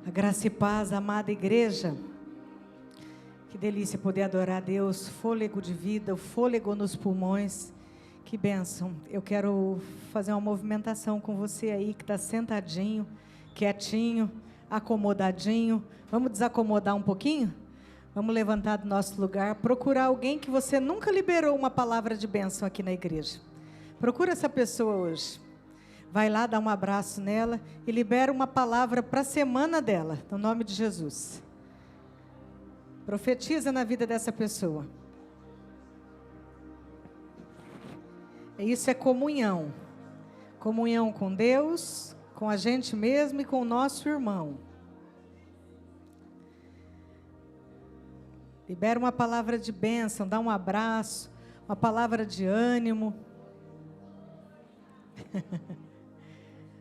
A graça e paz, amada igreja. Que delícia poder adorar a Deus, fôlego de vida, o fôlego nos pulmões. Que bênção. Eu quero fazer uma movimentação com você aí que está sentadinho, quietinho, acomodadinho. Vamos desacomodar um pouquinho? Vamos levantar do nosso lugar, procurar alguém que você nunca liberou uma palavra de bênção aqui na igreja. Procura essa pessoa hoje. Vai lá, dá um abraço nela e libera uma palavra para a semana dela, no nome de Jesus. Profetiza na vida dessa pessoa. Isso é comunhão. Comunhão com Deus, com a gente mesmo e com o nosso irmão. Libera uma palavra de bênção, dá um abraço, uma palavra de ânimo.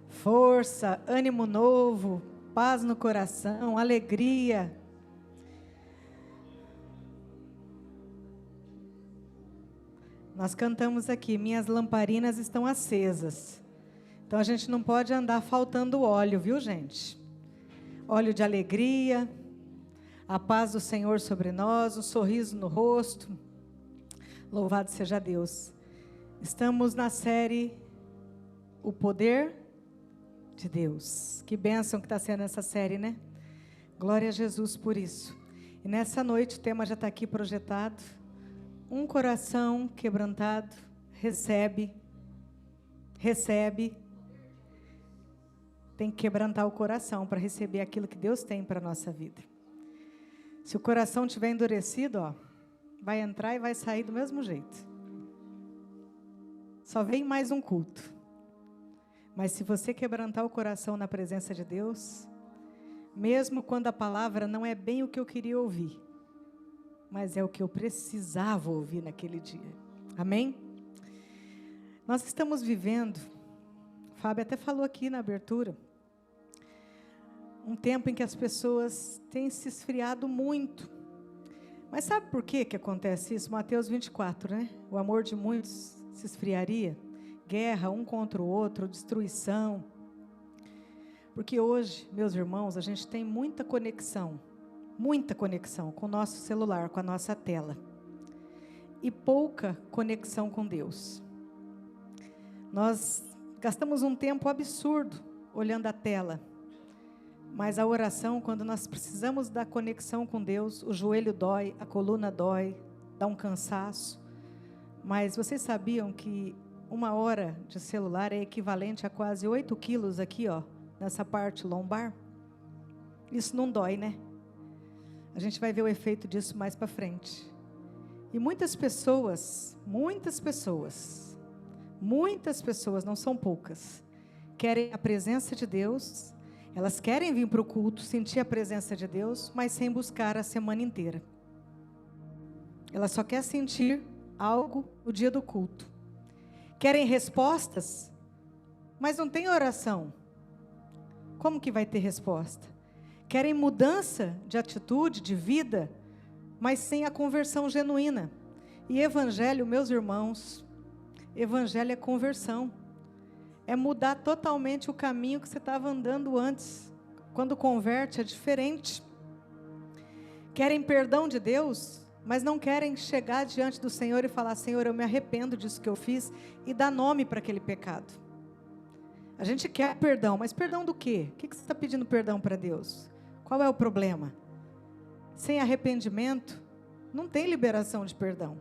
Força, ânimo novo, paz no coração, alegria. Nós cantamos aqui, minhas lamparinas estão acesas. Então a gente não pode andar faltando óleo, viu, gente? Óleo de alegria, a paz do Senhor sobre nós, um sorriso no rosto. Louvado seja Deus. Estamos na série O Poder de Deus. Que bênção que está sendo essa série, né? Glória a Jesus por isso. E nessa noite o tema já está aqui projetado. Um coração quebrantado recebe. Tem que quebrantar o coração para receber aquilo que Deus tem para a nossa vida. Se o coração estiver endurecido, ó, vai entrar e vai sair do mesmo jeito. Só vem mais um culto. Mas se você quebrantar o coração na presença de Deus, mesmo quando a palavra não é bem o que eu queria ouvir, mas é o que eu precisava ouvir naquele dia. Amém? Nós estamos vivendo, Fábio até falou aqui na abertura, um tempo em que as pessoas têm se esfriado muito. Mas sabe por que acontece isso? Mateus 24, né? O amor de muitos se esfriaria. Guerra um contra o outro, destruição. Porque hoje, meus irmãos, a gente tem muita conexão com o nosso celular, com a nossa tela. E pouca conexão com Deus. Nós gastamos um tempo absurdo olhando a tela. Mas a oração, quando nós precisamos da conexão com Deus, o joelho dói, a coluna dói, dá um cansaço. Mas vocês sabiam que 1 hora de celular é equivalente a quase 8 quilos aqui, ó, nessa parte lombar? Isso não dói, né? A gente vai ver o efeito disso mais para frente. E muitas pessoas, não são poucas, querem a presença de Deus, elas querem vir para o culto, sentir a presença de Deus, mas sem buscar a semana inteira. Ela só quer sentir algo no dia do culto. Querem respostas, mas não tem oração. Como que vai ter resposta? Querem mudança de atitude, de vida, mas sem a conversão genuína. E evangelho, meus irmãos, evangelho é conversão. É mudar totalmente o caminho que você estava andando antes. Quando converte é diferente. Querem perdão de Deus, mas não querem chegar diante do Senhor e falar: Senhor, eu me arrependo disso que eu fiz, e dar nome para aquele pecado. A gente quer perdão, mas perdão do quê? O que você está pedindo perdão para Deus? Qual é o problema? Sem arrependimento, não tem liberação de perdão.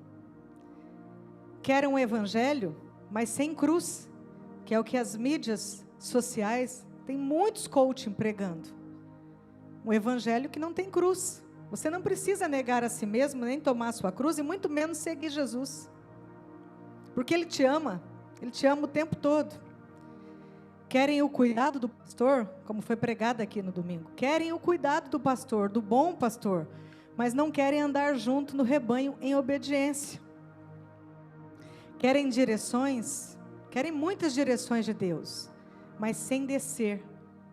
Querem um evangelho, mas sem cruz, que é o que as mídias sociais, tem muitos coaching pregando. Um evangelho que não tem cruz. Você não precisa negar a si mesmo, nem tomar a sua cruz, e muito menos seguir Jesus. Porque Ele te ama o tempo todo. Querem o cuidado do pastor, como foi pregado aqui no domingo. Querem o cuidado do pastor, do bom pastor, mas não querem andar junto no rebanho em obediência. Querem direções, querem muitas direções de Deus, mas sem descer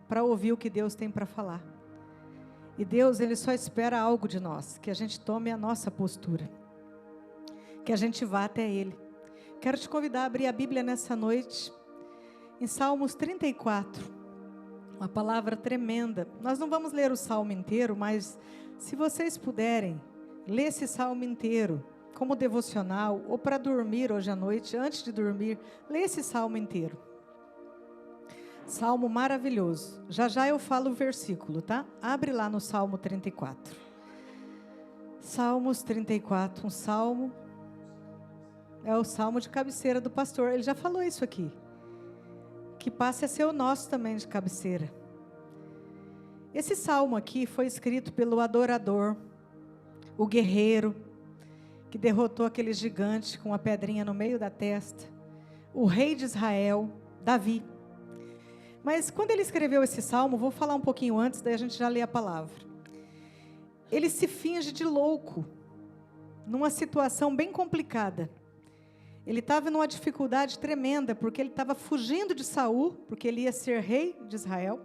para ouvir o que Deus tem para falar. E Deus, Ele só espera algo de nós, que a gente tome a nossa postura, que a gente vá até Ele. Quero te convidar a abrir a Bíblia nessa noite, em Salmos 34. Uma palavra tremenda. Nós não vamos ler o salmo inteiro, mas se vocês puderem, ler esse salmo inteiro, como devocional, ou para dormir hoje à noite, antes de dormir, lê esse salmo inteiro. Salmo maravilhoso. Já já eu falo o versículo, tá? Abre lá no Salmo 34. Salmos 34, um salmo. É o salmo de cabeceira do pastor. Ele já falou isso aqui. Que passe a ser o nosso também de cabeceira. Esse salmo aqui foi escrito pelo adorador, o guerreiro, que derrotou aquele gigante com uma pedrinha no meio da testa, o rei de Israel, Davi. Mas quando ele escreveu esse salmo, vou falar um pouquinho antes, daí a gente já lê a palavra. Ele se finge de louco, numa situação bem complicada. Ele estava numa dificuldade tremenda, porque ele estava fugindo de Saul, porque ele ia ser rei de Israel.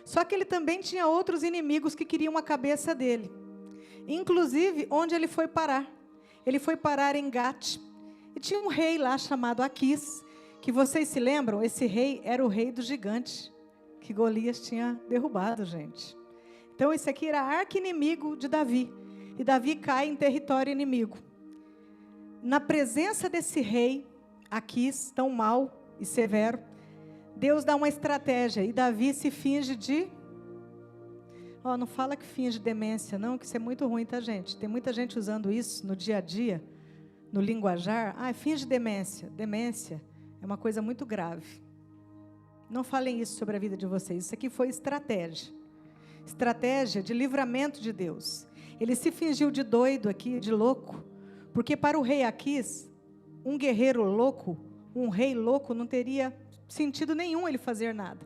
Só que ele também tinha outros inimigos que queriam a cabeça dele. Inclusive, onde ele foi parar? Ele foi parar em Gate. E tinha um rei lá chamado Aquis, que vocês se lembram? Esse rei era o rei do gigante, que Golias tinha derrubado, gente. Então, esse aqui era arqui-inimigo de Davi. E Davi cai em território inimigo. Na presença desse rei, Aquis, tão mau e severo, Deus dá uma estratégia e Davi se finge de... não fala que finge demência, não, que isso é muito ruim, tá, gente? Tem muita gente usando isso no dia a dia, no linguajar. Finge demência. Demência é uma coisa muito grave. Não falem isso sobre a vida de vocês. Isso aqui foi estratégia. Estratégia de livramento de Deus. Ele se fingiu de doido aqui, de louco. Porque para o rei Aquis, um guerreiro louco, um rei louco, não teria sentido nenhum ele fazer nada.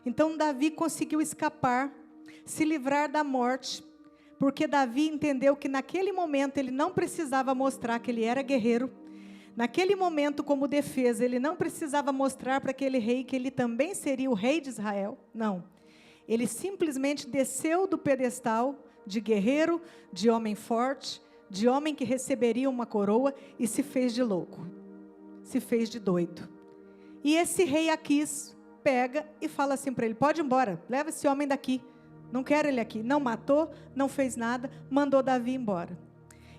Então Davi conseguiu escapar, se livrar da morte, porque Davi entendeu que naquele momento ele não precisava mostrar que ele era guerreiro. Naquele momento, como defesa, ele não precisava mostrar para aquele rei que ele também seria o rei de Israel. Não. Ele simplesmente desceu do pedestal de guerreiro, de homem forte, de homem que receberia uma coroa, e se fez de louco, se fez de doido. E esse rei Aquis pega e fala assim para ele: pode ir embora, leva esse homem daqui, não quero ele aqui. Não matou, não fez nada, mandou Davi embora.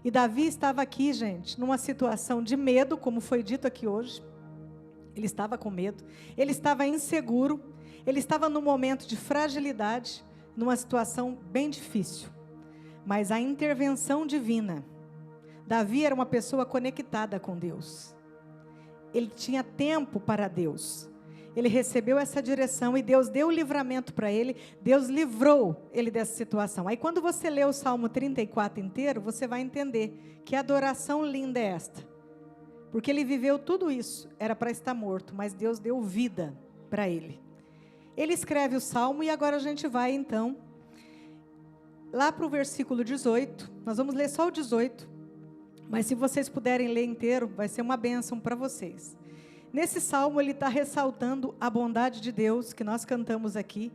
E Davi estava aqui, gente, numa situação de medo, como foi dito aqui hoje. Ele estava com medo, ele estava inseguro, ele estava num momento de fragilidade, numa situação bem difícil. Mas a intervenção divina, Davi era uma pessoa conectada com Deus. Ele tinha tempo para Deus. Ele recebeu essa direção e Deus deu o livramento para ele. Deus livrou ele dessa situação. Aí quando você lê o Salmo 34 inteiro, você vai entender que adoração linda é esta. Porque ele viveu tudo isso, era para estar morto, mas Deus deu vida para ele. Ele escreve o Salmo e agora a gente vai então lá para o versículo 18, nós vamos ler só o 18, mas se vocês puderem ler inteiro, vai ser uma bênção para vocês. Nesse salmo ele está ressaltando a bondade de Deus, que nós cantamos aqui,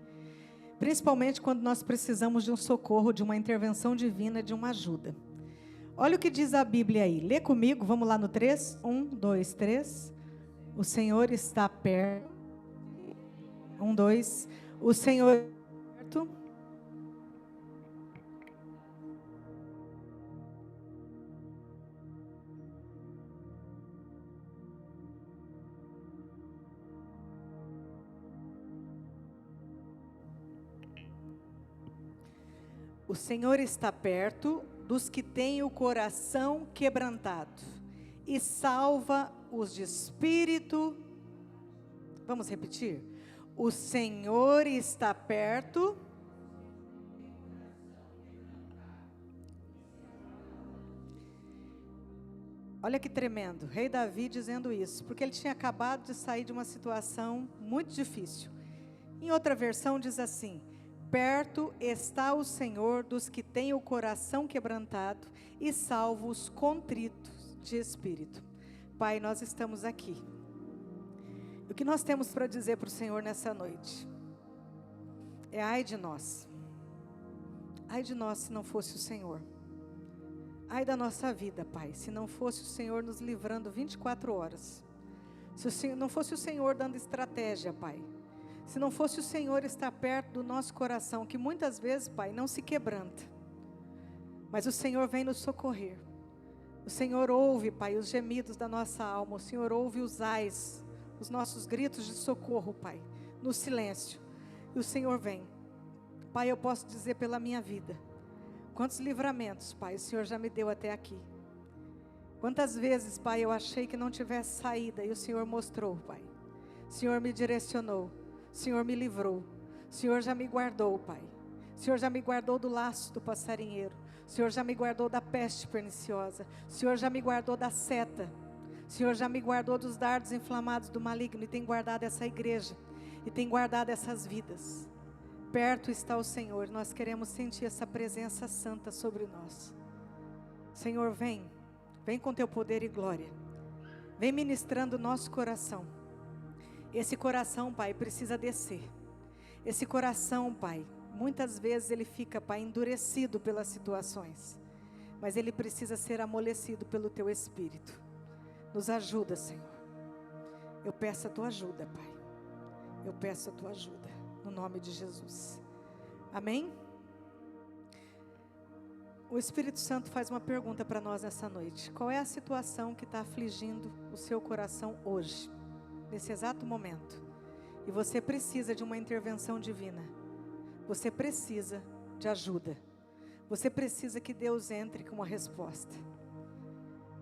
principalmente quando nós precisamos de um socorro, de uma intervenção divina, de uma ajuda. Olha o que diz a Bíblia aí, lê comigo, vamos lá no 3, 1, 2, 3, o Senhor está perto, 1, 2, o Senhor está perto, o Senhor está perto dos que têm o coração quebrantado e salva os de espírito. Vamos repetir? O Senhor está perto. Olha que tremendo, rei Davi dizendo isso, porque ele tinha acabado de sair de uma situação muito difícil. Em outra versão diz assim: perto está o Senhor dos que têm o coração quebrantado e salva os contritos de espírito. Pai, nós estamos aqui. O que nós temos para dizer para o Senhor nessa noite? É ai de nós. Ai de nós se não fosse o Senhor. Ai da nossa vida, Pai, se não fosse o Senhor nos livrando 24 horas. Se não fosse o Senhor dando estratégia, Pai. Se não fosse o Senhor estar perto do nosso coração, que muitas vezes, Pai, não se quebranta, mas o Senhor vem nos socorrer. O Senhor ouve, Pai, os gemidos da nossa alma. O Senhor ouve os ais, os nossos gritos de socorro, Pai, no silêncio. E o Senhor vem. Pai, eu posso dizer pela minha vida, quantos livramentos, Pai, o Senhor já me deu até aqui. Quantas vezes, Pai, eu achei que não tivesse saída e o Senhor mostrou, Pai. O Senhor me direcionou. O Senhor me livrou. O Senhor já me guardou, Pai. O Senhor já me guardou do laço do passarinheiro. O Senhor já me guardou da peste perniciosa. O Senhor já me guardou da seta. O Senhor já me guardou dos dardos inflamados do maligno. E tem guardado essa igreja. E tem guardado essas vidas. Perto está o Senhor. Nós queremos sentir essa presença santa sobre nós. Senhor, vem. Vem com teu poder e glória. Vem ministrando o nosso coração. Esse coração, Pai, precisa descer. Esse coração, Pai, muitas vezes ele fica, Pai, endurecido pelas situações. Mas ele precisa ser amolecido pelo teu Espírito. Nos ajuda, Senhor. Eu peço a tua ajuda, Pai. Eu peço a tua ajuda. No nome de Jesus. Amém? O Espírito Santo faz uma pergunta para nós nessa noite. Qual é a situação que está afligindo o seu coração hoje? Nesse exato momento. E você precisa de uma intervenção divina. Você precisa de ajuda. Você precisa que Deus entre com uma resposta.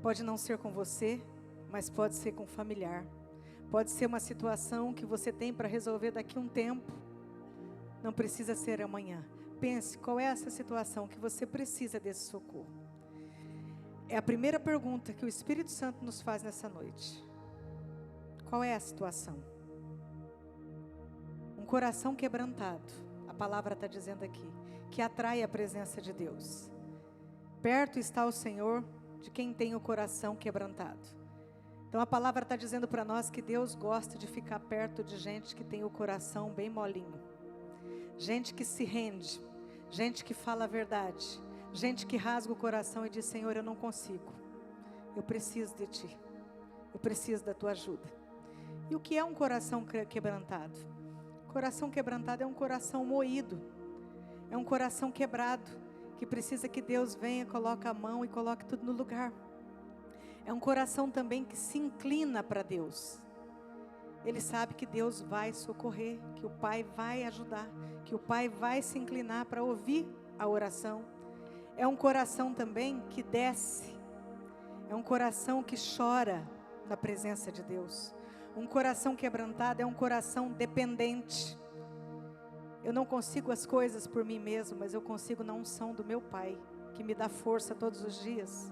Pode não ser com você, mas pode ser com um familiar. Pode ser uma situação que você tem para resolver daqui a um tempo. Não precisa ser amanhã. Pense, qual é essa situação que você precisa desse socorro? É a primeira pergunta que o Espírito Santo nos faz nessa noite. Qual é a situação? Um coração quebrantado, a palavra está dizendo aqui, que atrai a presença de Deus. Perto está o Senhor de quem tem o coração quebrantado. Então a palavra está dizendo para nós que Deus gosta de ficar perto de gente que tem o coração bem molinho. Gente que se rende, gente que fala a verdade, gente que rasga o coração e diz: Senhor, eu não consigo, eu preciso de Ti, eu preciso da Tua ajuda. E o que é um coração quebrantado? Coração quebrantado é um coração moído, é um coração quebrado, que precisa que Deus venha, coloque a mão e coloque tudo no lugar. É um coração também que se inclina para Deus. Ele sabe que Deus vai socorrer, que o Pai vai ajudar, que o Pai vai se inclinar para ouvir a oração. É um coração também que desce, é um coração que chora na presença de Deus. Um coração quebrantado é um coração dependente. Eu não consigo as coisas por mim mesmo, mas eu consigo na unção do meu Pai, que me dá força todos os dias.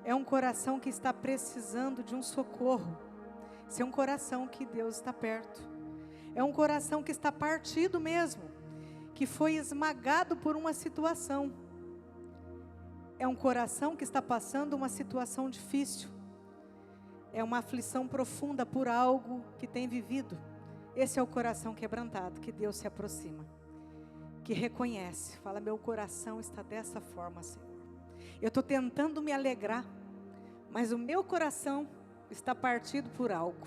É um coração que está precisando de um socorro. Esse é um coração que Deus está perto. É um coração que está partido mesmo, que foi esmagado por uma situação. É um coração que está passando uma situação difícil. É uma aflição profunda por algo que tem vivido. Esse é o coração quebrantado, que Deus se aproxima, que reconhece, fala: meu coração está dessa forma, Senhor. Eu estou tentando me alegrar, mas o meu coração está partido por algo.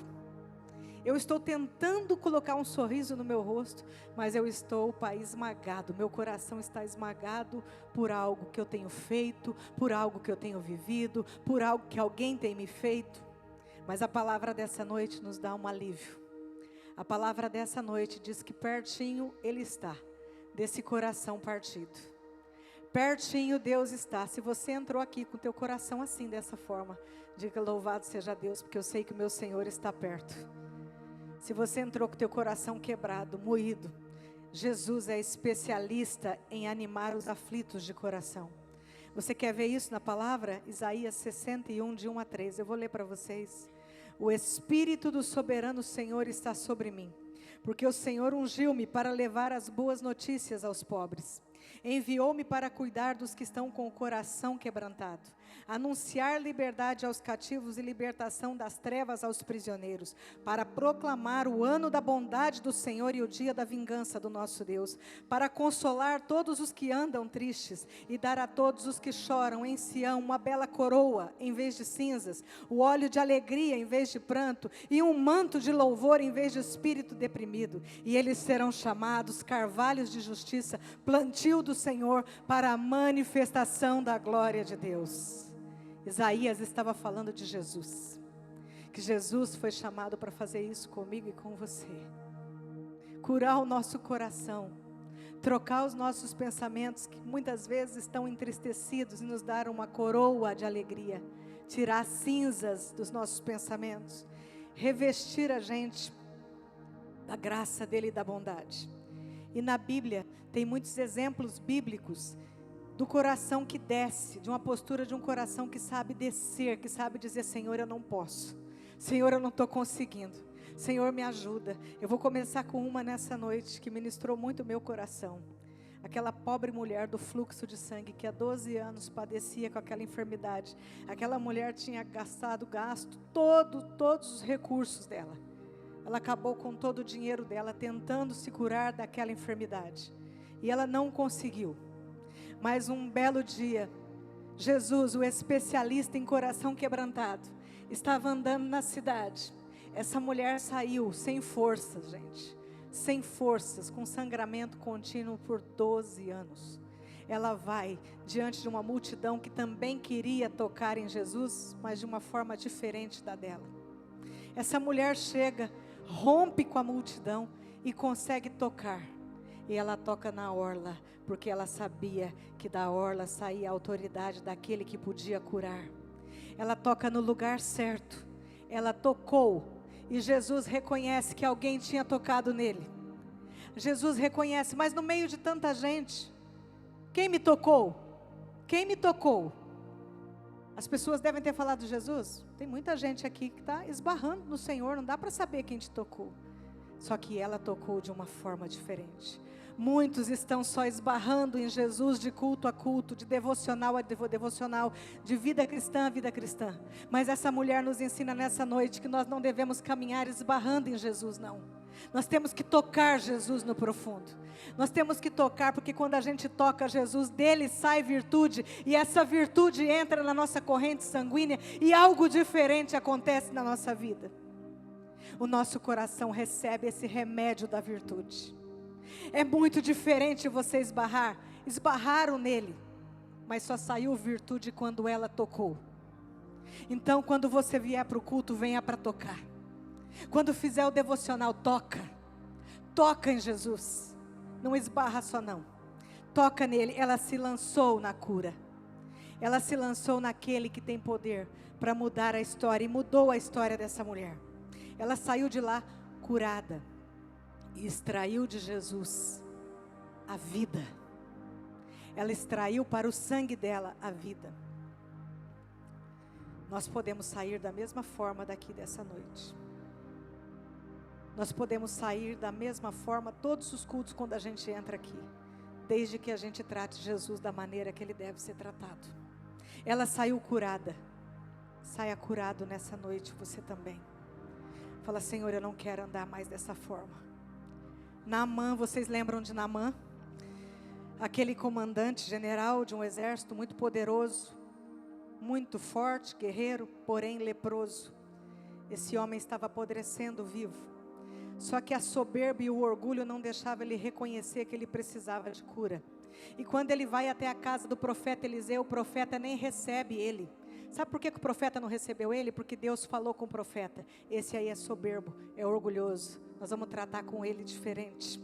Eu estou tentando colocar um sorriso no meu rosto, mas eu estou, Pai, esmagado. Meu coração está esmagado por algo que eu tenho feito, por algo que eu tenho vivido, por algo que alguém tem me feito. Mas a palavra dessa noite nos dá um alívio. A palavra dessa noite diz que pertinho Ele está, desse coração partido. Pertinho Deus está. Se você entrou aqui com o teu coração assim, dessa forma, diga: louvado seja Deus, porque eu sei que o meu Senhor está perto. Se você entrou com o teu coração quebrado, moído, Jesus é especialista em animar os aflitos de coração. Você quer ver isso na palavra? Isaías 61, de 1 a 3. Eu vou ler para vocês. O Espírito do soberano Senhor está sobre mim, porque o Senhor ungiu-me para levar as boas notícias aos pobres. Enviou-me para cuidar dos que estão com o coração quebrantado, anunciar liberdade aos cativos e libertação das trevas aos prisioneiros, para proclamar o ano da bondade do Senhor e o dia da vingança do nosso Deus, para consolar todos os que andam tristes e dar a todos os que choram em Sião uma bela coroa em vez de cinzas, o óleo de alegria em vez de pranto e um manto de louvor em vez de espírito deprimido. E eles serão chamados carvalhos de justiça, plantio do Senhor para a manifestação da glória de Deus. Isaías estava falando de Jesus, que Jesus foi chamado para fazer isso comigo e com você, curar o nosso coração, trocar os nossos pensamentos que muitas vezes estão entristecidos e nos dar uma coroa de alegria, tirar as cinzas dos nossos pensamentos, revestir a gente da graça dele e da bondade. E na Bíblia tem muitos exemplos bíblicos do coração que desce, de uma postura de um coração que sabe descer, que sabe dizer: Senhor, eu não posso, Senhor, eu não estou conseguindo, Senhor, me ajuda. Eu vou começar com uma nessa noite que ministrou muito o meu coração. Aquela pobre mulher do fluxo de sangue que há 12 anos padecia com aquela enfermidade. Aquela mulher tinha gasto todos os recursos dela. Ela acabou com todo o dinheiro dela tentando se curar daquela enfermidade. E ela não conseguiu. Mas um belo dia, Jesus, o especialista em coração quebrantado, estava andando na cidade. Essa mulher saiu sem forças, gente. Sem forças, com sangramento contínuo por 12 anos. Ela vai diante de uma multidão que também queria tocar em Jesus, mas de uma forma diferente da dela. Essa mulher chega, rompe com a multidão e consegue tocar. E ela toca na orla, porque ela sabia que da orla saía a autoridade daquele que podia curar. Ela toca no lugar certo. Ela tocou. E Jesus reconhece que alguém tinha tocado nele. Jesus reconhece, mas no meio de tanta gente, quem me tocou? Quem me tocou? As pessoas devem ter falado de Jesus. Tem muita gente aqui que está esbarrando no Senhor, não dá para saber quem te tocou. Só que ela tocou de uma forma diferente. Muitos estão só esbarrando em Jesus de culto a culto, de devocional a devocional, de vida cristã a vida cristã. Mas essa mulher nos ensina nessa noite que nós não devemos caminhar esbarrando em Jesus, não. Nós temos que tocar Jesus no profundo. Nós temos que tocar, porque quando a gente toca Jesus, dele sai virtude, e essa virtude entra na nossa corrente sanguínea, e algo diferente acontece na nossa vida. O nosso coração recebe esse remédio da virtude. É muito diferente você esbarraram nele, mas só saiu virtude quando ela tocou. Então, quando você vier para o culto, venha para tocar. Quando fizer o devocional, toca em Jesus, não esbarra só não, toca nele. Ela se lançou na cura, ela se lançou naquele que tem poder para mudar a história, e mudou a história dessa mulher. Ela saiu de lá curada, e extraiu de Jesus a vida. Ela extraiu para o sangue dela a vida. Nós podemos sair da mesma forma daqui dessa noite. Nós podemos sair da mesma forma todos os cultos quando a gente entra aqui, desde que a gente trate Jesus da maneira que ele deve ser tratado. Ela saiu curada. Saia curado nessa noite você também. Fala: Senhor, eu não quero andar mais dessa forma. Naamã, vocês lembram de Naamã? Aquele comandante general de um exército muito poderoso, muito forte, guerreiro, porém leproso. Esse homem estava apodrecendo vivo. Só que a soberba e o orgulho não deixavam ele reconhecer que ele precisava de cura. E quando ele vai até a casa do profeta Eliseu, o profeta nem recebe ele. Sabe por que o profeta não recebeu ele? Porque Deus falou com o profeta: esse aí é soberbo, é orgulhoso, nós vamos tratar com ele diferente.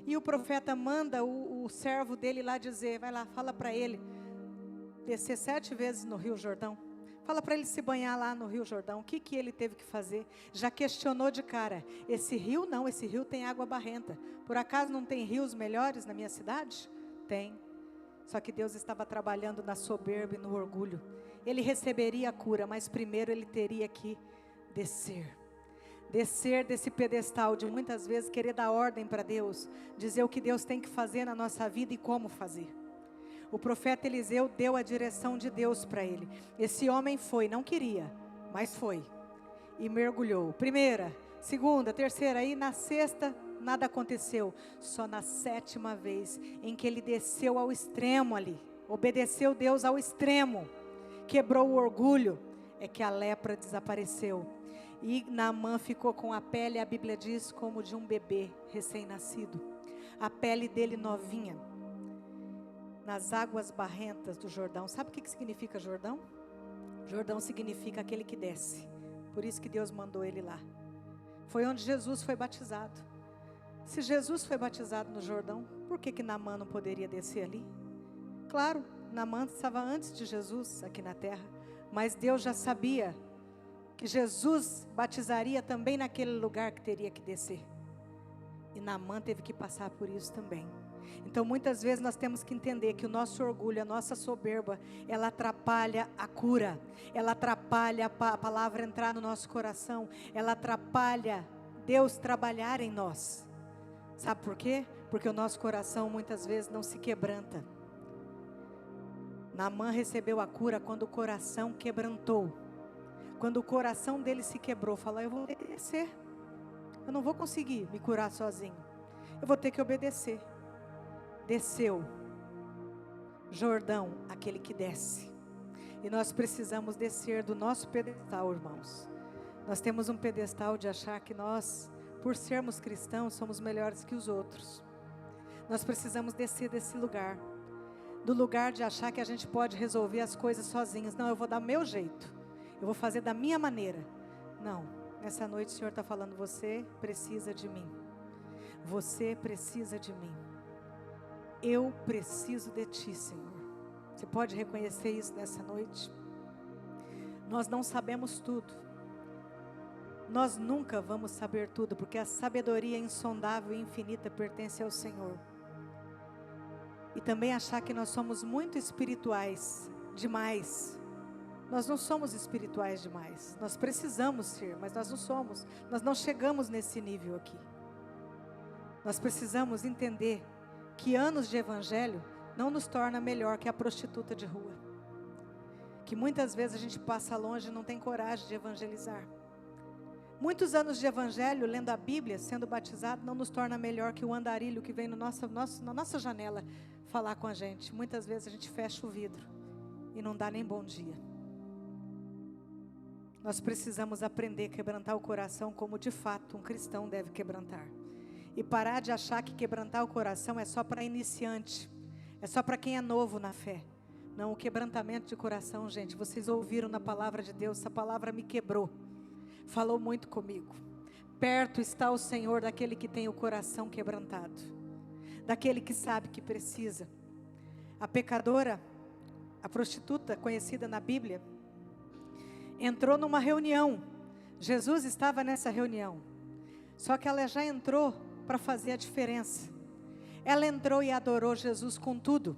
E o profeta manda o servo dele lá dizer: vai lá, fala para ele descer 7 vezes no Rio Jordão. Fala para ele se banhar lá no Rio Jordão. O que ele teve que fazer? Já questionou de cara: esse rio não, esse rio tem água barrenta. Por acaso não tem rios melhores na minha cidade? Tem. Só que Deus estava trabalhando na soberba e no orgulho. Ele receberia a cura, mas primeiro ele teria que descer desse pedestal de muitas vezes querer dar ordem para Deus, dizer o que Deus tem que fazer na nossa vida e como fazer. O profeta Eliseu deu a direção de Deus para ele. Esse homem foi, não queria, mas foi. E mergulhou. Primeira, segunda, terceira, aí na sexta, nada aconteceu. Só na sétima vez, em que ele desceu ao extremo ali, obedeceu Deus ao extremo, quebrou o orgulho, é que a lepra desapareceu. E Naamã ficou com a pele, a Bíblia diz, como de um bebê recém-nascido. A pele dele novinha. Nas águas barrentas do Jordão. Sabe o que significa Jordão? Jordão significa aquele que desce. Por isso que Deus mandou ele lá. Foi onde Jesus foi batizado. Se Jesus foi batizado no Jordão, por que Naamã não poderia descer ali? Claro, Naamã estava antes de Jesus aqui na terra. Mas Deus já sabia que Jesus batizaria também naquele lugar que teria que descer. E Naamã teve que passar por isso também. Então muitas vezes nós temos que entender que o nosso orgulho, a nossa soberba, ela atrapalha a cura, ela atrapalha a palavra entrar no nosso coração, ela atrapalha Deus trabalhar em nós. Sabe por quê? Porque o nosso coração muitas vezes não se quebranta. Naamã recebeu a cura quando o coração quebrantou. Quando o coração dele se quebrou, falou: eu vou obedecer, eu não vou conseguir me curar sozinho, eu vou ter que obedecer. Desceu. Jordão, aquele que desce. E nós precisamos descer do nosso pedestal, irmãos. Nós temos um pedestal de achar que nós, por sermos cristãos, somos melhores que os outros. Nós precisamos descer desse lugar. Do lugar de achar que a gente pode resolver as coisas sozinhos. Não, eu vou dar meu jeito. Eu vou fazer da minha maneira. Não, nessa noite o Senhor está falando: você precisa de mim. Você precisa de mim. Eu preciso de ti, Senhor. Você pode reconhecer isso nessa noite? Nós não sabemos tudo. Nós nunca vamos saber tudo, porque a sabedoria insondável e infinita pertence ao Senhor. E também achar que nós somos muito espirituais demais. Nós não somos espirituais demais. Nós precisamos ser, mas nós não somos. Nós não chegamos nesse nível aqui. Nós precisamos entender que anos de evangelho não nos torna melhor que a prostituta de rua. Que muitas vezes a gente passa longe e não tem coragem de evangelizar. Muitos anos de evangelho, lendo a Bíblia, sendo batizado, não nos torna melhor que o andarilho que vem na nossa janela falar com a gente. Muitas vezes a gente fecha o vidro e não dá nem bom dia. Nós precisamos aprender a quebrantar o coração como de fato um cristão deve quebrantar. E parar de achar que quebrantar o coração é só para iniciante, é só para quem é novo na fé. Não, o quebrantamento de coração, gente, vocês ouviram na palavra de Deus, essa palavra me quebrou, falou muito comigo. Perto está o Senhor daquele que tem o coração quebrantado, daquele que sabe que precisa. A pecadora, a prostituta conhecida na Bíblia, entrou numa reunião. Jesus estava nessa reunião, só que ela já entrou para fazer a diferença. Ela entrou e adorou Jesus com tudo.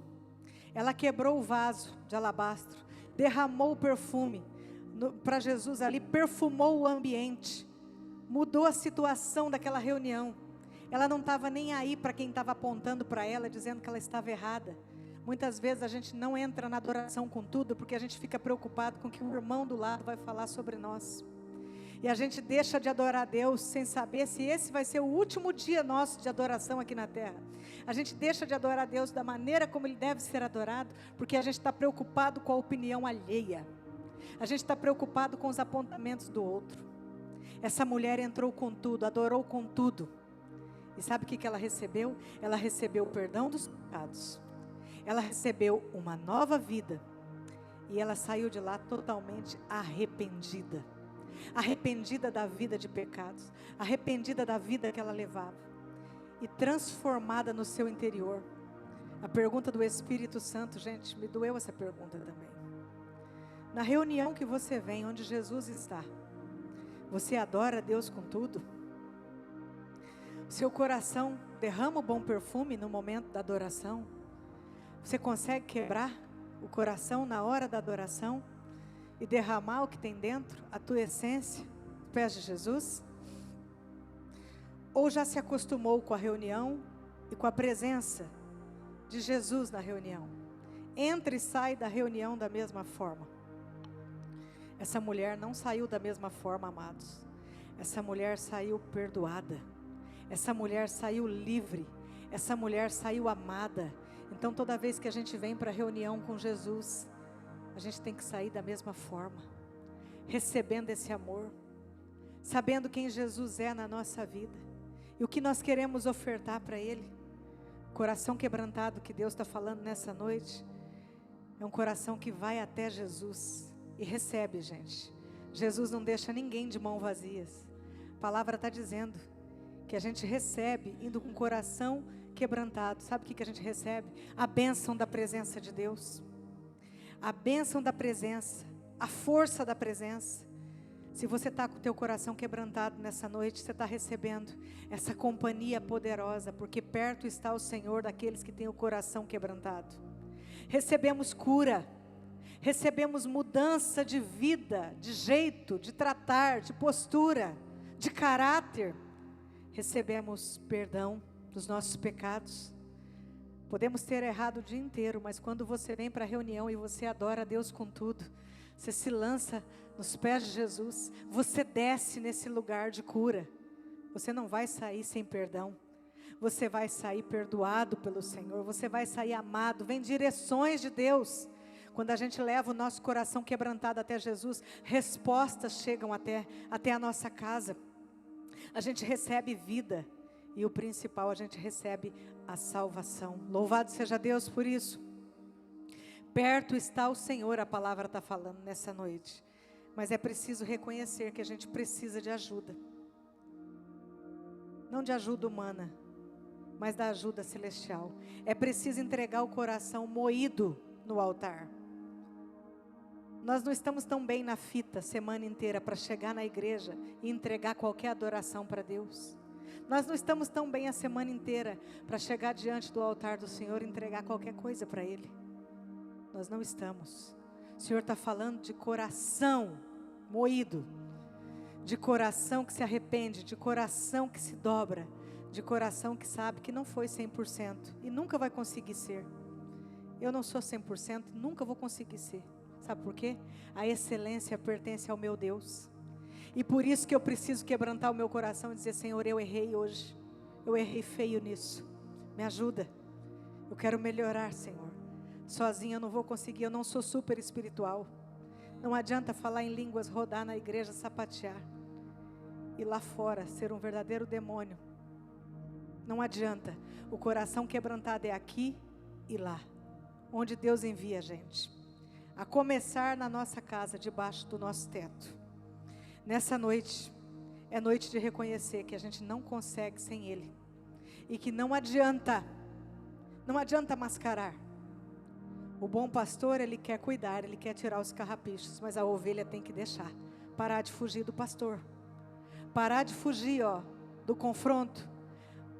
Ela quebrou o vaso de alabastro, derramou o perfume para Jesus ali, perfumou o ambiente, mudou a situação daquela reunião. Ela não estava nem aí para quem estava apontando para ela, dizendo que ela estava errada. Muitas vezes a gente não entra na adoração com tudo, porque a gente fica preocupado com o que o irmão do lado vai falar sobre nós. E a gente deixa de adorar a Deus sem saber se esse vai ser o último dia nosso de adoração aqui na terra. A gente deixa de adorar a Deus da maneira como Ele deve ser adorado, porque a gente está preocupado com a opinião alheia. A gente está preocupado com os apontamentos do outro. Essa mulher entrou com tudo, adorou com tudo. E sabe o que ela recebeu? Ela recebeu o perdão dos pecados. Ela recebeu uma nova vida. E ela saiu de lá totalmente arrependida. Arrependida da vida de pecados, arrependida da vida que ela levava e transformada no seu interior. A pergunta do Espírito Santo, gente, me doeu essa pergunta também. Na reunião que você vem, onde Jesus está, você adora a Deus com tudo? Seu coração derrama o bom perfume no momento da adoração? Você consegue quebrar o coração na hora da adoração e derramar o que tem dentro, a tua essência, aos pés de Jesus? Ou já se acostumou com a reunião e com a presença de Jesus na reunião? entra e sai da reunião da mesma forma. Essa mulher não saiu da mesma forma, amados. Essa mulher saiu perdoada. Essa mulher saiu livre. Essa mulher saiu amada. Então toda vez que a gente vem para a reunião com Jesus, a gente tem que sair da mesma forma, recebendo esse amor, sabendo quem Jesus é na nossa vida e o que nós queremos ofertar para Ele. O coração quebrantado que Deus está falando nessa noite é um coração que vai até Jesus e recebe, gente. Jesus não deixa ninguém de mãos vazias. A palavra está dizendo que a gente recebe indo com o coração quebrantado. Sabe o que a gente recebe? A bênção da presença de Deus, a bênção da presença, a força da presença. Se você está com o teu coração quebrantado nessa noite, você está recebendo essa companhia poderosa, porque perto está o Senhor daqueles que têm o coração quebrantado. Recebemos cura, recebemos mudança de vida, de jeito, de tratar, de postura, de caráter. Recebemos perdão dos nossos pecados. Podemos ter errado o dia inteiro, mas quando você vem para a reunião e você adora a Deus com tudo, você se lança nos pés de Jesus, você desce nesse lugar de cura. Você não vai sair sem perdão. Você vai sair perdoado pelo Senhor. Você vai sair amado. Vem direções de Deus. Quando a gente leva o nosso coração quebrantado até Jesus, respostas chegam até a nossa casa. A gente recebe vida. E o principal, a gente recebe a salvação. Louvado seja Deus por isso. Perto está o Senhor, a palavra está falando nessa noite. Mas é preciso reconhecer que a gente precisa de ajuda. Não de ajuda humana, mas da ajuda celestial. É preciso entregar o coração moído no altar. Nós não estamos tão bem na fita a semana inteira para chegar na igreja e entregar qualquer adoração para Deus. Nós não estamos tão bem a semana inteira para chegar diante do altar do Senhor e entregar qualquer coisa para Ele. Nós não estamos. O Senhor está falando de coração moído, de coração que se arrepende, de coração que se dobra, de coração que sabe que não foi 100% e nunca vai conseguir ser. Eu não sou 100%, nunca vou conseguir ser. Sabe por quê? A excelência pertence ao meu Deus. E por isso que eu preciso quebrantar o meu coração e dizer: Senhor, eu errei hoje. Eu errei feio nisso. Me ajuda. Eu quero melhorar, Senhor. Sozinha eu não vou conseguir, eu não sou super espiritual. Não adianta falar em línguas, rodar na igreja, sapatear. E lá fora ser um verdadeiro demônio. Não adianta. O coração quebrantado é aqui e lá. Onde Deus envia a gente. A começar na nossa casa, debaixo do nosso teto. Nessa noite, é noite de reconhecer que a gente não consegue sem Ele. E que não adianta mascarar. O bom pastor, ele quer cuidar, ele quer tirar os carrapichos, mas a ovelha tem que deixar. Parar de fugir do pastor. Parar de fugir, do confronto.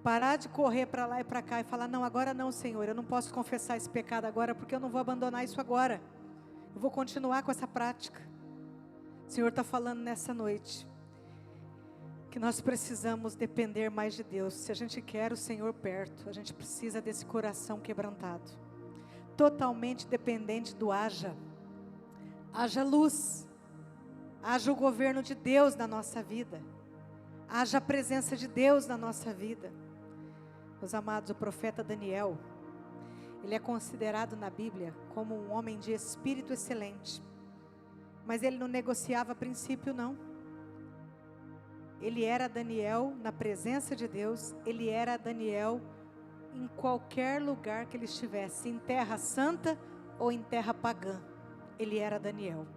Parar de correr para lá e para cá e falar: não, agora não, Senhor, eu não posso confessar esse pecado agora, porque eu não vou abandonar isso agora. Eu vou continuar com essa prática. O Senhor está falando nessa noite que nós precisamos depender mais de Deus. Se a gente quer o Senhor perto, a gente precisa desse coração quebrantado, totalmente dependente do haja luz, haja o governo de Deus na nossa vida, haja a presença de Deus na nossa vida. Meus amados, o profeta Daniel, ele é considerado na Bíblia como um homem de espírito excelente. Mas ele não negociava princípio, não. Ele era Daniel na presença de Deus. Ele era Daniel em qualquer lugar que ele estivesse, em terra santa ou em terra pagã. Ele era Daniel.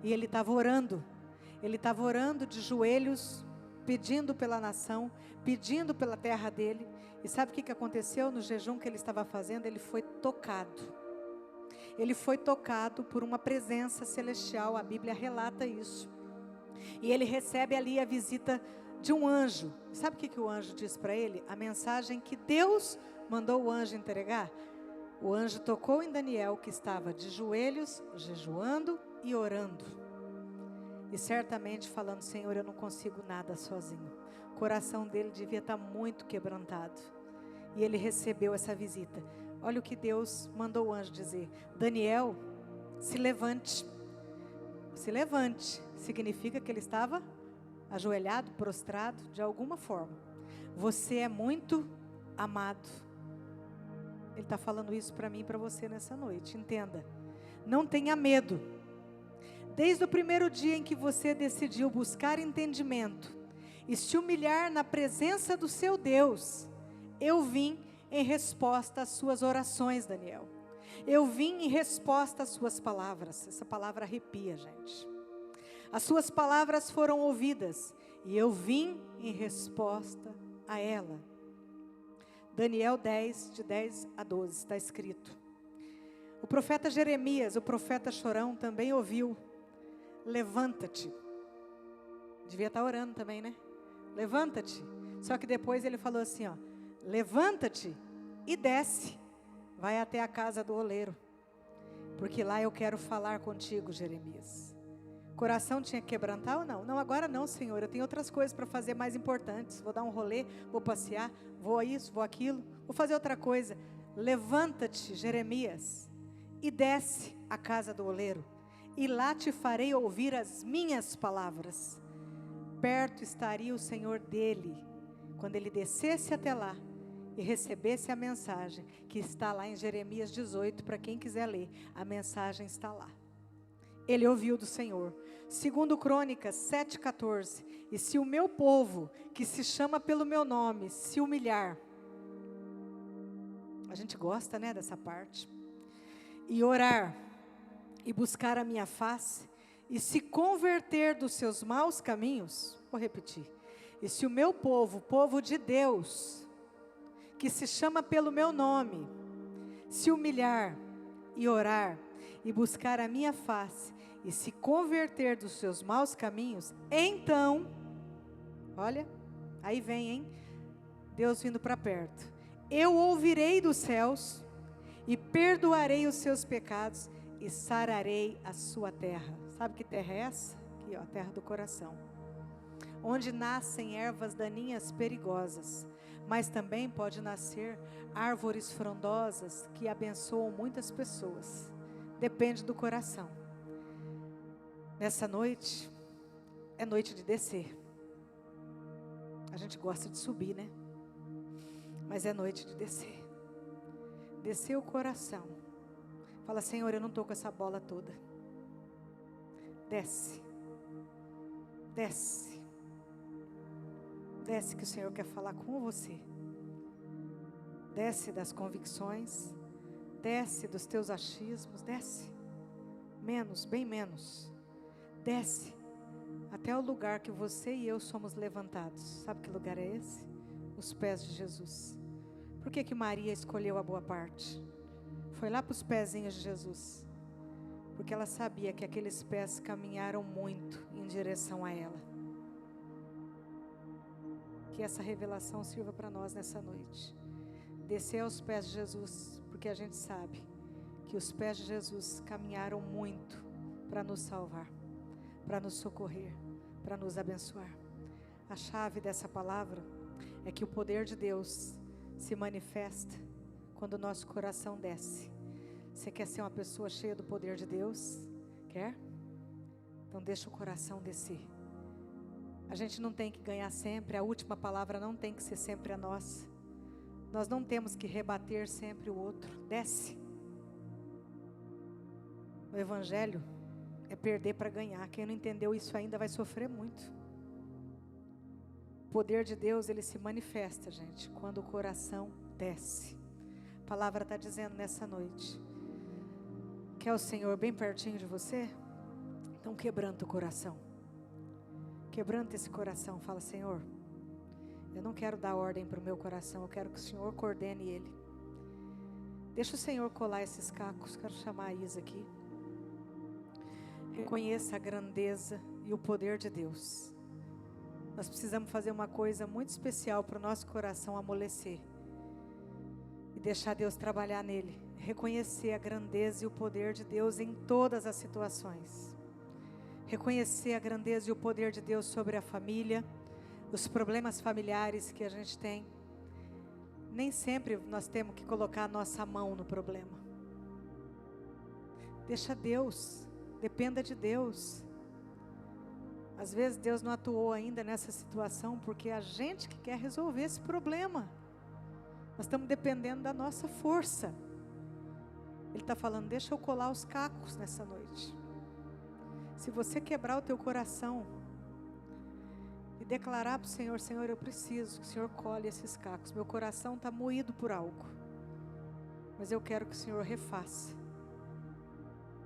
E ele estava orando. Ele estava orando de joelhos, pedindo pela nação, pedindo pela terra dele. E sabe o que aconteceu no jejum que ele estava fazendo? Ele foi tocado. Ele foi tocado por uma presença celestial, a Bíblia relata isso. E ele recebe ali a visita de um anjo. Sabe o que o anjo diz para ele? A mensagem que Deus mandou o anjo entregar. O anjo tocou em Daniel, que estava de joelhos, jejuando e orando. E certamente falando: Senhor, eu não consigo nada sozinho. O coração dele devia estar muito quebrantado. E ele recebeu essa visita. Olha o que Deus mandou o anjo dizer: Daniel, se levante. Se levante. Significa que ele estava ajoelhado, prostrado, de alguma forma. Você é muito amado. Ele está falando isso para mim e para você nessa noite. Entenda. Não tenha medo. Desde o primeiro dia em que você decidiu buscar entendimento e se humilhar na presença do seu Deus, eu vim em resposta às suas orações, Daniel. Eu vim em resposta às suas palavras. Essa palavra arrepia, gente. As suas palavras foram ouvidas e eu vim em resposta a ela. Daniel 10, de 10 a 12, está escrito. O profeta Jeremias, o profeta chorão, também ouviu: levanta-te. Devia estar orando também, né? Levanta-te. Só que depois ele falou assim, ó: levanta-te e desce, vai até a casa do oleiro, porque lá eu quero falar contigo, Jeremias. O coração tinha que quebrantar ou não? Não, agora não, Senhor, eu tenho outras coisas para fazer mais importantes. Vou dar um rolê, vou passear, vou a isso, vou aquilo, vou fazer outra coisa. Levanta-te, Jeremias, e desce à casa do oleiro, e lá te farei ouvir as minhas palavras. Perto estaria o Senhor dele, quando ele descesse até lá e recebesse a mensagem, que está lá em Jeremias 18, para quem quiser ler, a mensagem está lá. Ele ouviu do Senhor. Segundo Crônicas 7,14, e se o meu povo, que se chama pelo meu nome, se humilhar, a gente gosta, né, dessa parte, e orar, e buscar a minha face, e se converter dos seus maus caminhos, vou repetir, e se o meu povo, povo de Deus, que se chama pelo meu nome, se humilhar, e orar, e buscar a minha face, e se converter dos seus maus caminhos, então, olha, aí vem, hein, Deus vindo para perto, eu ouvirei dos céus, e perdoarei os seus pecados, e sararei a sua terra. Sabe que terra é essa? Aqui, ó, a terra do coração, onde nascem ervas daninhas perigosas, mas também pode nascer árvores frondosas que abençoam muitas pessoas. Depende do coração. Nessa noite, é noite de descer. A gente gosta de subir, né? Mas é noite de descer. Descer o coração. Fala: Senhor, eu não estou com essa bola toda. Desce. Desce. Desce que o Senhor quer falar com você. Desce das convicções. Desce dos teus achismos. Desce. Menos, bem menos. Desce até o lugar que você e eu somos levantados. Sabe que lugar é esse? Os pés de Jesus. Por que Maria escolheu a boa parte? Foi lá para os pezinhos de Jesus. Porque ela sabia que aqueles pés caminharam muito em direção a ela. Que essa revelação sirva para nós nessa noite. Descer aos pés de Jesus, porque a gente sabe que os pés de Jesus caminharam muito para nos salvar, para nos socorrer, para nos abençoar. A chave dessa palavra é que o poder de Deus se manifesta quando o nosso coração desce. Você quer ser uma pessoa cheia do poder de Deus? Quer? Então deixa o coração descer. A gente não tem que ganhar sempre, a última palavra não tem que ser sempre a nossa. Nós não temos que rebater sempre o outro. Desce. O evangelho é perder para ganhar. Quem não entendeu isso ainda vai sofrer muito. O poder de Deus, ele se manifesta, gente, quando o coração desce. A palavra está dizendo nessa noite. Quer o Senhor bem pertinho de você? Então quebranta o coração. Quebranta esse coração. Fala: Senhor, eu não quero dar ordem para o meu coração, eu quero que o Senhor coordene ele. Deixa o Senhor colar esses cacos. Quero chamar a Isa aqui. Reconheça a grandeza e o poder de Deus. Nós precisamos fazer uma coisa muito especial para o nosso coração amolecer e deixar Deus trabalhar nele. Reconhecer a grandeza e o poder de Deus em todas as situações. Reconhecer a grandeza e o poder de Deus sobre a família, os problemas familiares que a gente tem. Nem sempre nós temos que colocar a nossa mão no problema. Deixa Deus, dependa de Deus. Às vezes Deus não atuou ainda nessa situação porque é a gente que quer resolver esse problema. Nós estamos dependendo da nossa força. Ele está falando, deixa eu colar os cacos nessa noite. Se você quebrar o teu coração e declarar para o Senhor, Senhor, eu preciso que o Senhor colhe esses cacos. Meu coração está moído por algo, mas eu quero que o Senhor refaça.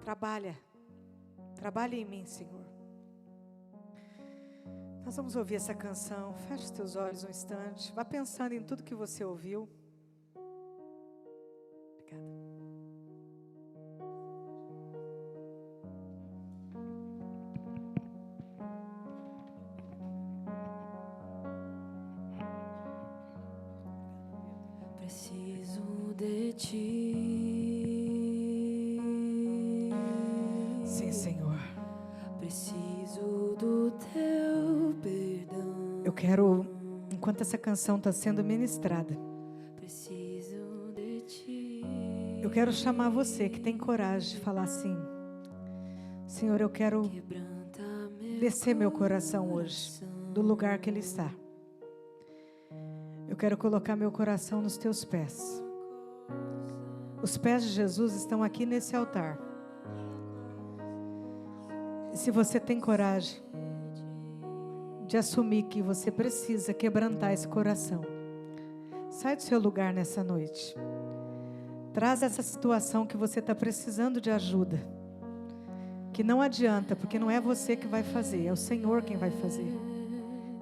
Trabalha em mim, Senhor. Nós vamos ouvir essa canção. Feche os teus olhos um instante. Vá pensando em tudo que você ouviu. Obrigada. Preciso de ti. Sim, Senhor. Preciso do teu perdão. Eu quero, enquanto essa canção está sendo ministrada, Preciso de ti. eu quero chamar você que tem coragem de falar assim: Senhor, eu quero descer meu coração hoje do lugar que ele está. Eu quero colocar meu coração nos teus pés. Os pés de Jesus estão aqui nesse altar. E se você tem coragem de assumir que você precisa quebrantar esse coração, sai do seu lugar nessa noite. Traz essa situação que você está precisando de ajuda. Que não adianta, porque não é você que vai fazer, é o Senhor quem vai fazer.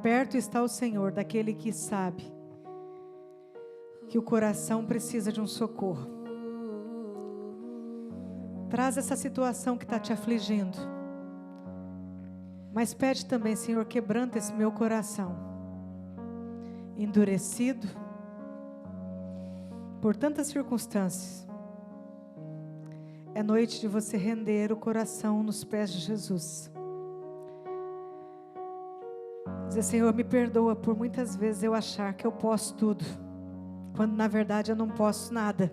Perto está o Senhor, daquele que sabe que o coração precisa de um socorro. Traz essa situação que está te afligindo. Mas pede também, Senhor, quebranta esse meu coração, endurecido por tantas circunstâncias. É noite de você render o coração nos pés de Jesus. Dizer, Senhor, me perdoa por muitas vezes eu achar que eu posso tudo, quando na verdade eu não posso nada.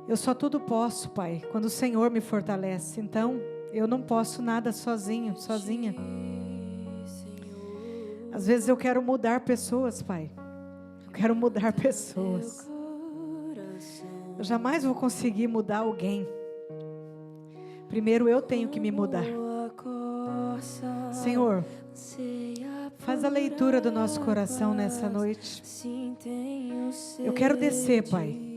Eu só tudo posso, Pai, quando o Senhor me fortalece. Então, eu não posso nada sozinho, sozinha. Às vezes eu quero mudar pessoas, Pai. Eu quero mudar pessoas. Eu jamais vou conseguir mudar alguém. Primeiro eu tenho que me mudar. Senhor, faz a leitura do nosso coração nessa noite. Eu quero descer, Pai.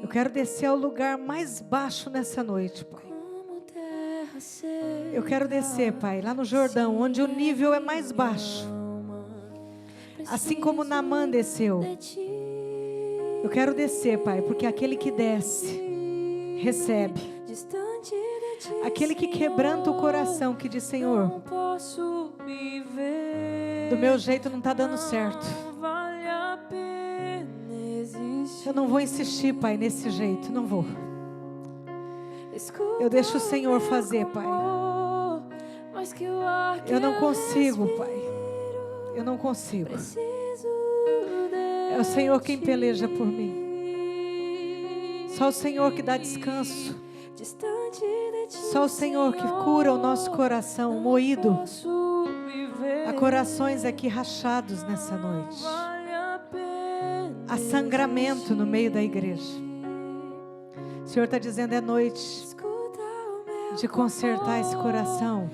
Eu quero descer ao lugar mais baixo nessa noite, Pai. Eu quero descer, Pai, lá no Jordão, onde o nível é mais baixo. Assim como Naamã desceu. Eu quero descer, Pai, porque aquele que desce, recebe. Aquele que quebranta o coração, que diz, Senhor, do meu jeito não está dando certo. Eu não vou insistir, Pai, nesse jeito, não vou. Eu deixo o Senhor fazer, Pai. Eu não consigo, Pai. Eu não consigo. É o Senhor quem peleja por mim. Só o Senhor que dá descanso. Só o Senhor que cura o nosso coração moído. Há corações aqui rachados nessa noite. Há sangramento no meio da igreja. O Senhor está dizendo, é noite de consertar esse coração.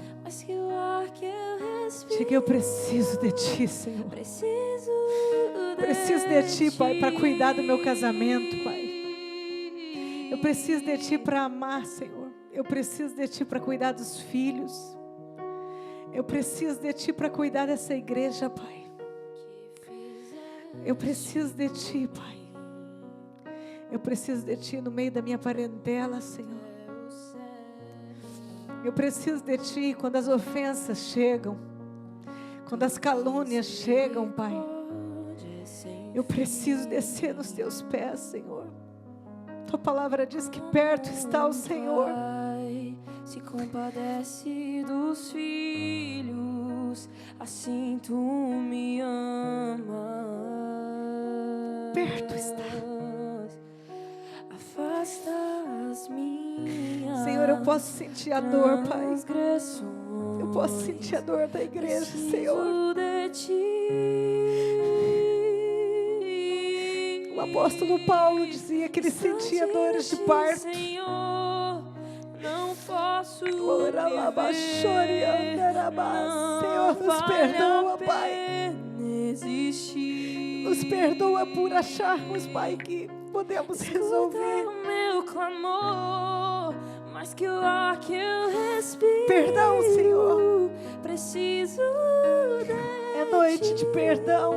De que eu preciso de Ti, Senhor. Preciso de Ti, Pai, para cuidar do meu casamento, Pai. Eu preciso de Ti para amar, Senhor. Eu preciso de Ti para cuidar dos filhos. Eu preciso de Ti para cuidar dessa igreja, Pai. Eu preciso de Ti, Pai. Eu preciso de Ti no meio da minha parentela, Senhor. Eu preciso de Ti quando as ofensas chegam, quando as calúnias chegam, Pai. Eu preciso descer nos Teus pés, Senhor. Tua palavra diz que perto está o Senhor. Se compadece dos filhos, assim Tu me amas. está. Afasta as minhas Senhor, eu posso sentir a dor, Pai. transgressões. Eu posso sentir a dor da igreja, Preciso Senhor. de ti. O apóstolo Paulo dizia que ele sentia dores de parto. Senhor, não posso Ora lá, baixore, andarabás. Senhor, nos perdoa, Pai. Nos perdoa por acharmos, Pai, que podemos resolver. O meu clamor, mais que o ar que eu respiro. Perdão, Senhor. Preciso É noite de perdão.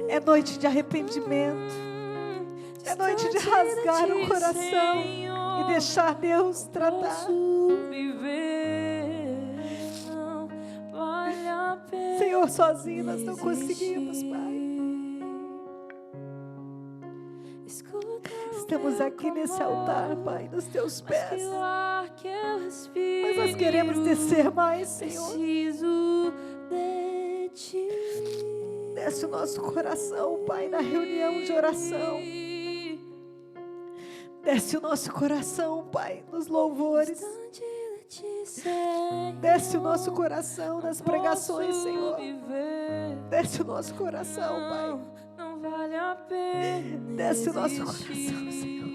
É noite de arrependimento. É noite de rasgar o coração e deixar Deus tratar. Não vale a pena. Senhor, sozinho nós não conseguimos, Pai. Estamos aqui nesse altar, Pai, nos teus pés. Mas nós queremos descer mais, Senhor. Preciso de ti. Desce o nosso coração, Pai, na reunião de oração. Desce o nosso coração, Pai, nos louvores. Desce o nosso coração nas pregações, Senhor. Desce o nosso coração, Pai. Não vale a pena. Desce o nosso coração, Senhor.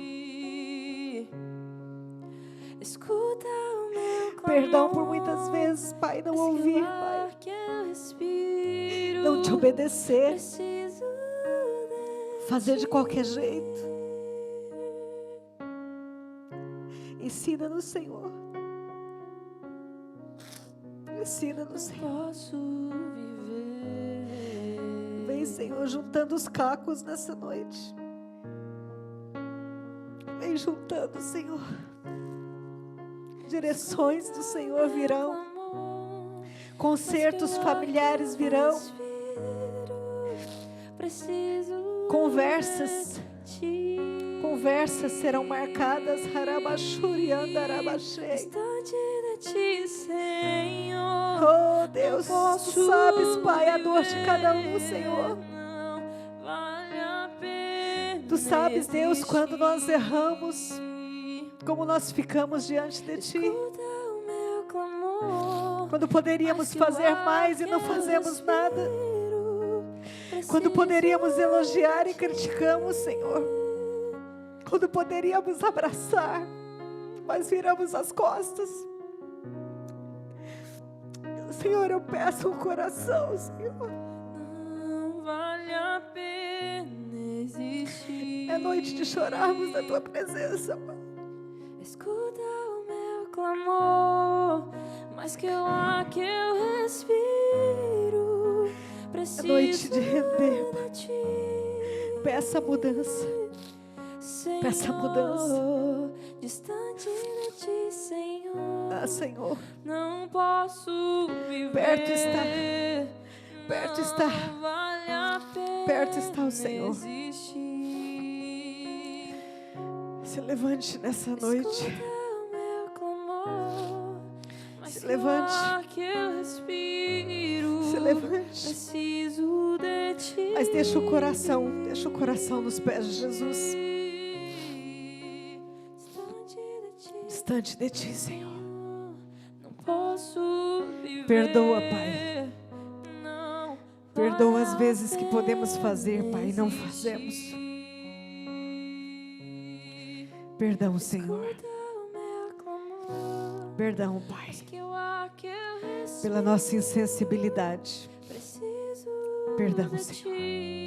Escuta o meu clamor. Perdão por muitas vezes, Pai, não ouvir, Pai. Não te obedecer. Fazer de qualquer jeito. Ensina-nos, Senhor. Ensina-nos, Senhor. Posso viver. Vem, Senhor, juntando os cacos nessa noite. Vem juntando, Senhor. Direções do Senhor virão. Concertos familiares virão. Conversas serão marcadas. Harabashuri andarabashei. Distante de ti, Senhor. Oh, Deus, tu sabes, Pai, a dor de cada um, Senhor. Não vale a pena. Tu sabes, Deus, quando nós erramos, como nós ficamos diante de Ti. Escuta o meu clamor. Quando poderíamos fazer mais e não fazemos nada. Quando poderíamos elogiar e criticamos, Senhor. Quando poderíamos abraçar, mas viramos as costas. Senhor, eu peço um coração, Senhor. Não vale a pena existir. É noite de chorarmos na Tua presença, Pai. Escuta o meu clamor, mais que o ar que eu respiro. Preciso noite de render, Pai. de ti. Peça mudança. Senhor, Peça mudança. Distante de ti, Senhor. Ah, Senhor, Não posso viver. Perto está. Perto está. Não vale a pena Perto está o Senhor. existir. Se levante nessa noite. Escuta o meu clamor, mas Se que levante. o ar que eu respiro. Se levante. Preciso de ti. Mas deixa o coração nos pés de Jesus. Distante de Ti, Senhor. Não posso viver. Perdoa, Pai. Não Perdoa as vale a vezes que podemos pena fazer, Pai, e não existir. fazemos. Perdão, Senhor. Escuta o meu clamor, Perdão, Pai, mas que o ar que eu respiro. pela nossa insensibilidade. Preciso Perdão, de Senhor. ti.